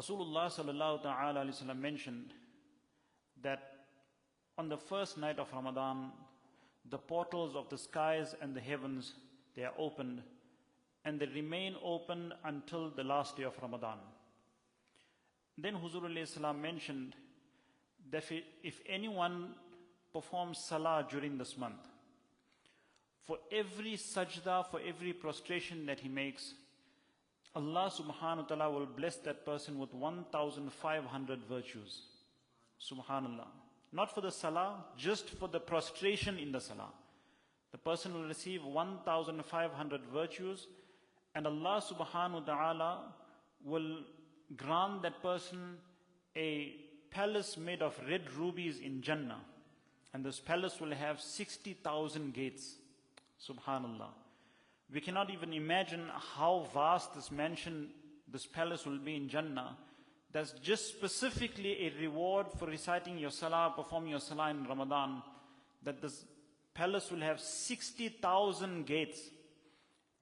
Rasulullah sallallahu ta'ala alayhi wa sallam mentioned that on the first night of Ramadan, the portals of the skies and the heavens, they are opened, and they remain open until the last day of Ramadan. Then Huzur alayhi salam mentioned that if anyone performs salah during this month, for every sajdah, for every prostration that he makes, Allah subhanahu wa ta'ala will bless that person with 1,500 virtues. Subhanallah. Not for the salah, just for the prostration in the salah. The person will receive 1,500 virtues, and Allah subhanahu wa ta'ala will grant that person a palace made of red rubies in Jannah. And this palace will have 60,000 gates. Subhanallah. We cannot even imagine how vast this mansion, this palace will be in Jannah. That's just specifically a reward for reciting your salah, performing your salah in Ramadan. That this palace will have 60,000 gates.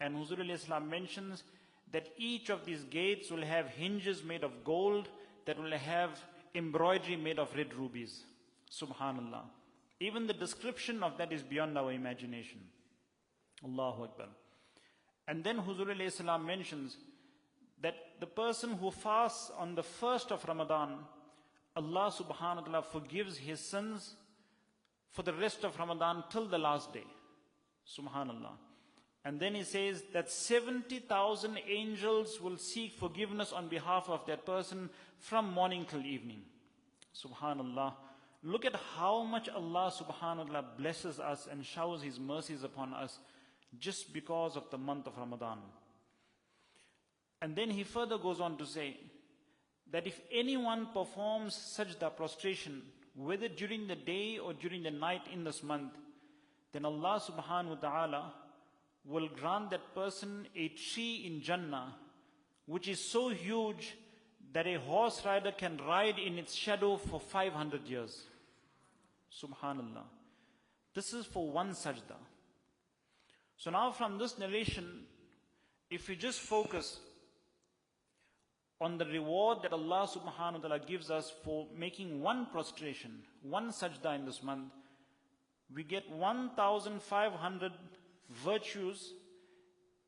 And Huzur alayhi salam mentions that each of these gates will have hinges made of gold, that will have embroidery made of red rubies. Subhanallah. Even the description of that is beyond our imagination. Allahu Akbar. And then Huzur alayhi salam mentions that the person who fasts on the first of Ramadan, Allah subhanahu wa ta'ala forgives his sins for the rest of Ramadan till the last day. Subhanallah. And then he says that 70,000 angels will seek forgiveness on behalf of that person from morning till evening. Subhanallah. Look at how much Allah subhanahu wa ta'ala blesses us and showers His mercies upon us just because of the month of Ramadan. And then he further goes on to say that if anyone performs sajdah, prostration, whether during the day or during the night in this month, then Allah subhanahu wa ta'ala will grant that person a tree in Jannah, which is so huge that a horse rider can ride in its shadow for 500 years. Subhanallah. This is for one sajdah. So now from this narration, if we just focus on the reward that Allah subhanahu wa ta'ala gives us for making one prostration, one sajdah in this month, we get 1,500 virtues,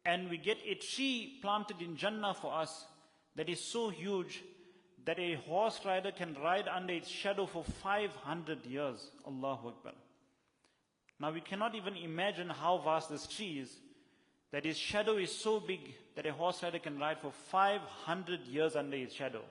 and we get a tree planted in Jannah for us that is so huge that a horse rider can ride under its shadow for 500 years. Allahu Akbar. Now we cannot even imagine how vast this tree is, that its shadow is so big that a horse rider can ride for 500 years under its shadow.